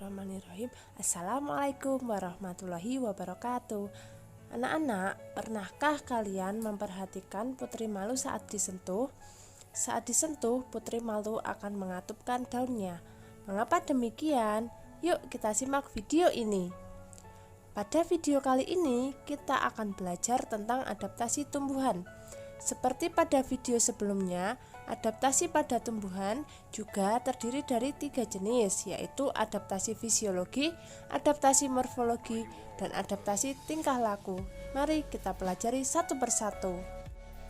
Bismillahirrahmanirrahim. Assalamualaikum warahmatullahi wabarakatuh. Anak-anak, pernahkah kalian memperhatikan putri malu saat disentuh? Saat disentuh, putri malu akan mengatupkan daunnya. Mengapa demikian? Yuk kita simak video ini. Pada video kali ini, kita akan belajar tentang adaptasi tumbuhan. Seperti pada video sebelumnya, adaptasi pada tumbuhan juga terdiri dari 3 jenis, yaitu adaptasi fisiologi, adaptasi morfologi, dan adaptasi tingkah laku. Mari kita pelajari satu persatu.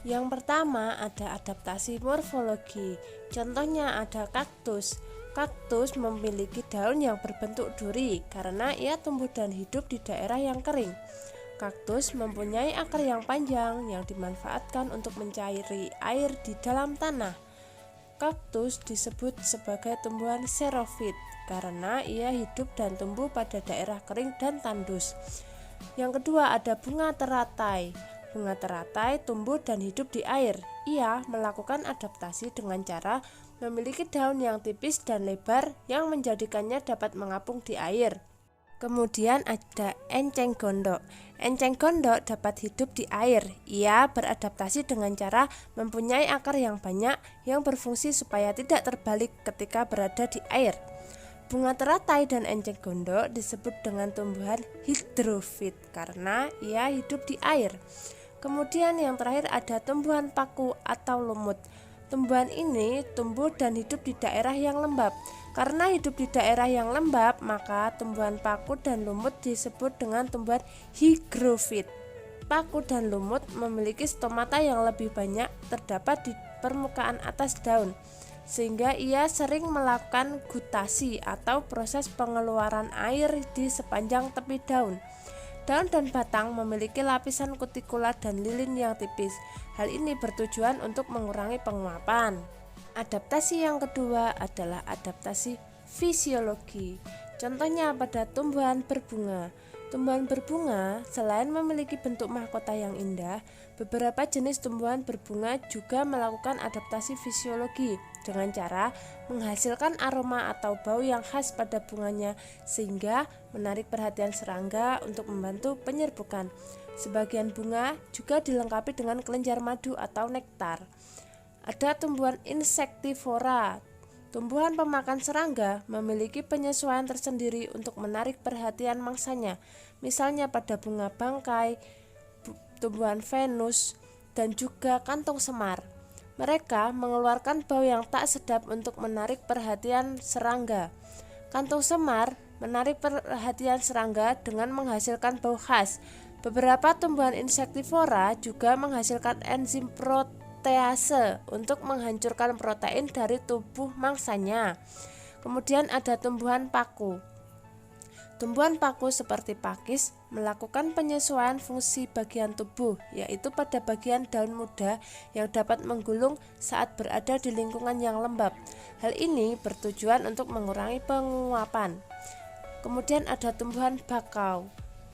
Yang pertama ada adaptasi morfologi. Contohnya ada kaktus. Kaktus memiliki daun yang berbentuk duri karena ia tumbuh dan hidup di daerah yang kering. Kaktus mempunyai akar yang panjang yang dimanfaatkan untuk mencairi air di dalam tanah. Kaktus disebut sebagai tumbuhan xerofit karena ia hidup dan tumbuh pada daerah kering dan tandus. Yang kedua ada bunga teratai. Bunga teratai tumbuh dan hidup di air. Ia melakukan adaptasi dengan cara memiliki daun yang tipis dan lebar yang menjadikannya dapat mengapung di air. Kemudian ada enceng gondok. Enceng gondok dapat hidup di air. Ia beradaptasi dengan cara mempunyai akar yang banyak yang berfungsi supaya tidak terbalik ketika berada di air. Bunga teratai dan enceng gondok disebut dengan tumbuhan hidrofit karena ia hidup di air. Kemudian yang terakhir ada tumbuhan paku atau lumut. Tumbuhan ini tumbuh dan hidup di daerah yang lembab. Karena hidup di daerah yang lembab, maka tumbuhan paku dan lumut disebut dengan tumbuhan higrofit. Paku dan lumut memiliki stomata yang lebih banyak terdapat di permukaan atas daun, sehingga ia sering melakukan gutasi atau proses pengeluaran air di sepanjang tepi daun. Daun dan batang memiliki lapisan kutikula dan lilin yang tipis. Hal ini bertujuan untuk mengurangi penguapan. Adaptasi yang kedua adalah adaptasi fisiologi. Contohnya pada tumbuhan berbunga. Tumbuhan berbunga selain memiliki bentuk mahkota yang indah, beberapa jenis tumbuhan berbunga juga melakukan adaptasi fisiologi dengan cara menghasilkan aroma atau bau yang khas pada bunganya sehingga menarik perhatian serangga untuk membantu penyerbukan. Sebagian bunga juga dilengkapi dengan kelenjar madu atau nektar. Ada tumbuhan insektivora. Tumbuhan pemakan serangga memiliki penyesuaian tersendiri untuk menarik perhatian mangsanya, misalnya pada bunga bangkai, tumbuhan Venus, dan juga kantong semar. Mereka mengeluarkan bau yang tak sedap untuk menarik perhatian serangga. Kantong semar menarik perhatian serangga dengan menghasilkan bau khas. Beberapa tumbuhan insektivora juga menghasilkan enzim protease untuk menghancurkan protein dari tubuh mangsanya. Kemudian ada tumbuhan paku. Tumbuhan paku seperti pakis melakukan penyesuaian fungsi bagian tubuh, yaitu pada bagian daun muda yang dapat menggulung saat berada di lingkungan yang lembab. Hal ini bertujuan untuk mengurangi penguapan. Kemudian ada tumbuhan bakau.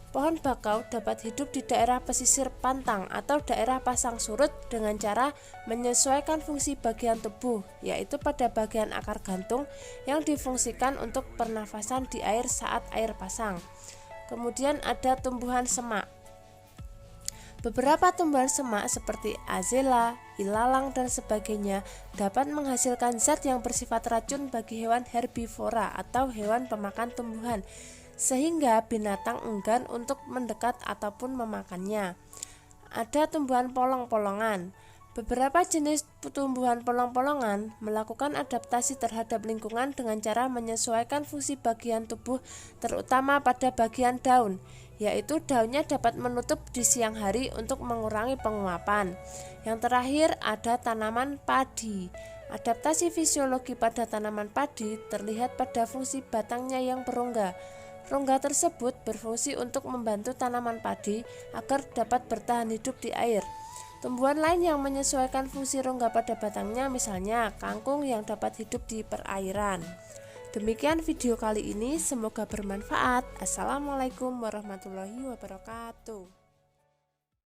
Pohon bakau dapat hidup di daerah pesisir pantang atau daerah pasang surut dengan cara menyesuaikan fungsi bagian tubuh, yaitu pada bagian akar gantung yang difungsikan untuk pernafasan di air saat air pasang. Kemudian ada tumbuhan semak. Beberapa tumbuhan semak seperti azela, ilalang, dan sebagainya dapat menghasilkan zat yang bersifat racun bagi hewan herbivora atau hewan pemakan tumbuhan, sehingga binatang enggan untuk mendekat ataupun memakannya. Ada tumbuhan polong-polongan. Beberapa jenis tumbuhan polong-polongan melakukan adaptasi terhadap lingkungan dengan cara menyesuaikan fungsi bagian tubuh, terutama pada bagian daun, yaitu daunnya dapat menutup di siang hari untuk mengurangi penguapan. Yang terakhir ada tanaman padi. Adaptasi fisiologi pada tanaman padi terlihat pada fungsi batangnya yang berongga. Rongga tersebut berfungsi untuk membantu tanaman padi agar dapat bertahan hidup di air. Tumbuhan lain yang menyesuaikan fungsi rongga pada batangnya misalnya kangkung yang dapat hidup di perairan. Demikian video kali ini, semoga bermanfaat. Assalamualaikum warahmatullahi wabarakatuh.